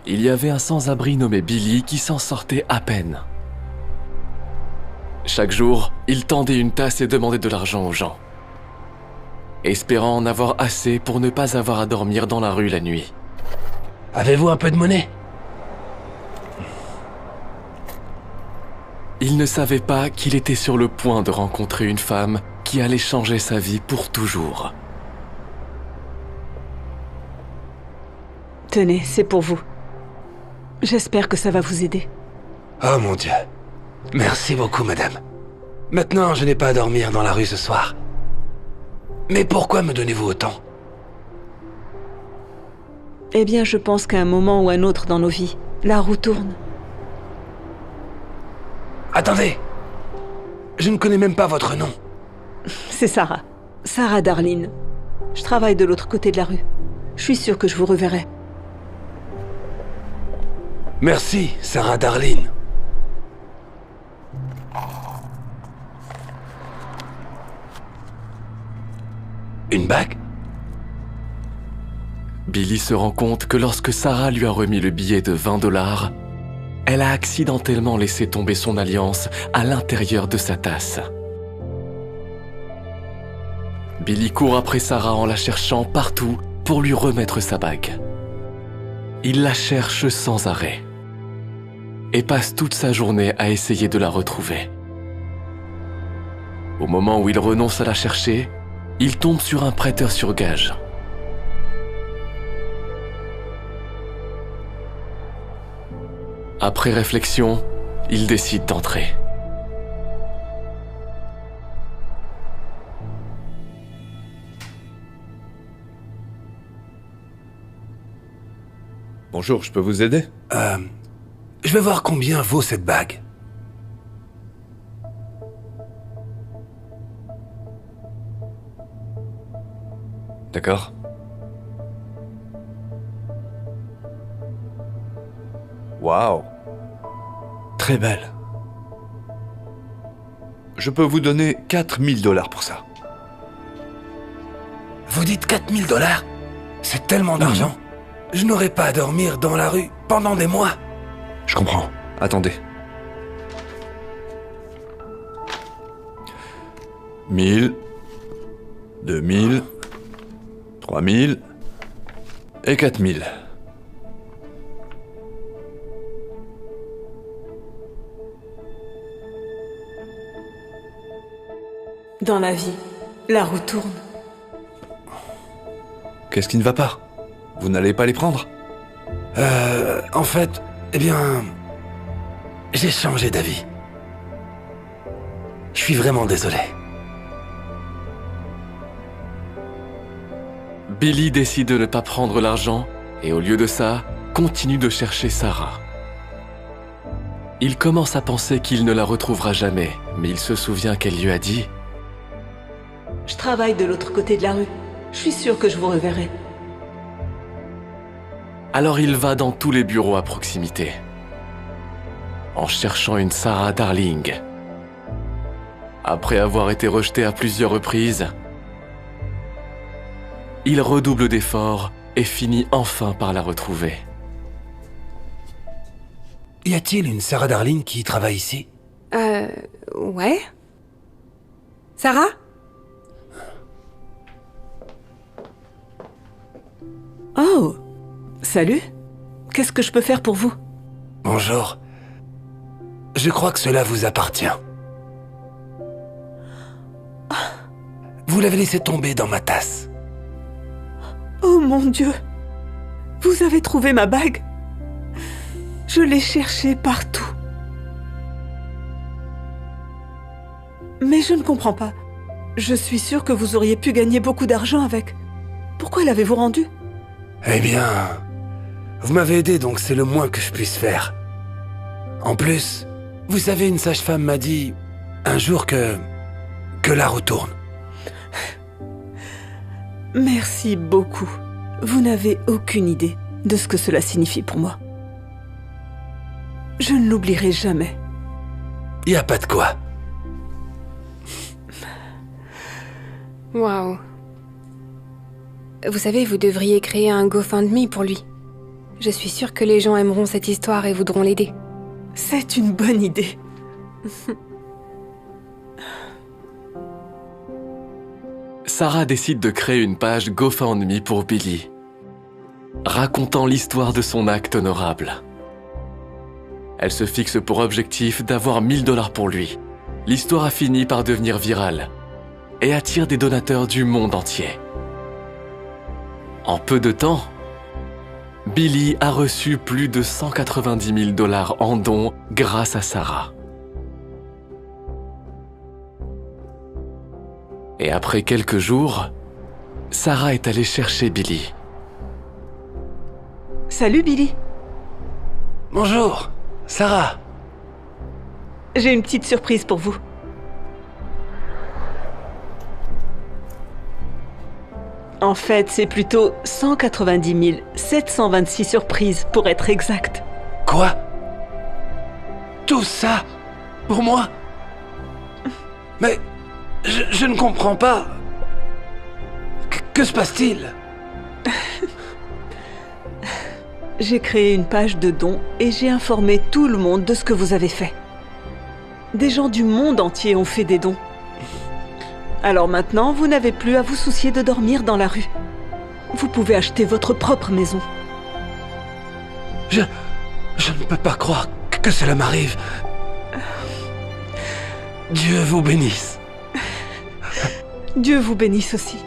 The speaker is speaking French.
il y avait un sans-abri nommé Billy qui s'en sortait à peine. Chaque jour, il tendait une tasse et demandait de l'argent aux gens, espérant en avoir assez pour ne pas avoir à dormir dans la rue la nuit. Avez-vous un peu de monnaie? Il ne savait pas qu'il était sur le point de rencontrer une femme qui allait changer sa vie pour toujours. Tenez, c'est pour vous. J'espère que ça va vous aider. Oh mon Dieu. Merci beaucoup, madame. Maintenant, je n'ai pas à dormir dans la rue ce soir. Mais pourquoi me donnez-vous autant? Eh bien, je pense qu'à un moment ou un autre dans nos vies, la roue tourne. Attendez. Je ne connais même pas votre nom. C'est Sarah. Sarah Darlene. Je travaille de l'autre côté de la rue. Je suis sûre que je vous reverrai. Merci, Sarah Darlene. Une bague? Billy se rend compte que lorsque Sarah lui a remis le billet de 20 $, elle a accidentellement laissé tomber son alliance à l'intérieur de sa tasse. Billy court après Sarah en la cherchant partout pour lui remettre sa bague. Il la cherche sans arrêt et passe toute sa journée à essayer de la retrouver. Au moment où il renonce à la chercher, il tombe sur un prêteur sur gage. Après réflexion, il décide d'entrer. Bonjour, je peux vous aider? Je vais voir combien vaut cette bague. D'accord. Waouh! Très belle. Je peux vous donner 4000 $ pour ça. Vous dites 4000 $? C'est tellement d'argent. Je n'aurai pas à dormir dans la rue pendant des mois. Je comprends. Attendez. 1000, 2000, 3000 et 4000. Dans la vie, la roue tourne. Qu'est-ce qui ne va pas? Vous n'allez pas les prendre? En fait, eh bien... j'ai changé d'avis. Je suis vraiment désolé. Billy décide de ne pas prendre l'argent et au lieu de ça, continue de chercher Sarah. Il commence à penser qu'il ne la retrouvera jamais, mais il se souvient qu'elle lui a dit « Je travaille de l'autre côté de la rue. Je suis sûre que je vous reverrai. » Alors il va dans tous les bureaux à proximité, en cherchant une Sarah Darling. Après avoir été rejeté à plusieurs reprises, il redouble d'efforts et finit enfin par la retrouver. Y a-t-il une Sarah Darlene qui travaille ici? Ouais. Sarah? Oh, salut. Qu'est-ce que je peux faire pour vous? Bonjour. Je crois que cela vous appartient. Vous l'avez laissé tomber dans ma tasse. Oh mon Dieu! Vous avez trouvé ma bague? Je l'ai cherchée partout. Mais je ne comprends pas. Je suis sûre que vous auriez pu gagner beaucoup d'argent avec. Pourquoi l'avez-vous rendue? Eh bien... vous m'avez aidé, donc c'est le moins que je puisse faire. En plus, vous savez, une sage-femme m'a dit un jour que la roue tourne. Merci beaucoup. Vous n'avez aucune idée de ce que cela signifie pour moi. Je ne l'oublierai jamais. Y a pas de quoi. Waouh. Vous savez, vous devriez créer un GoFundMe pour lui. Je suis sûre que les gens aimeront cette histoire et voudront l'aider. C'est une bonne idée. Sarah décide de créer une page GoFundMe pour Billy, racontant l'histoire de son acte honorable. Elle se fixe pour objectif d'avoir 1 000 $ pour lui. L'histoire a fini par devenir virale et attire des donateurs du monde entier. En peu de temps, Billy a reçu plus de 190 000 $ en dons grâce à Sarah. Et après quelques jours, Sarah est allée chercher Billy. Salut Billy. Bonjour, Sarah. J'ai une petite surprise pour vous. En fait, c'est plutôt 190 726 surprises pour être exact. Quoi? Tout ça? Pour moi? Mais je ne comprends pas. Que se passe-t-il? J'ai créé une page de dons et j'ai informé tout le monde de ce que vous avez fait. Des gens du monde entier ont fait des dons. Alors maintenant, vous n'avez plus à vous soucier de dormir dans la rue. Vous pouvez acheter votre propre maison. Je ne peux pas croire que cela m'arrive. Dieu vous bénisse. Dieu vous bénisse aussi.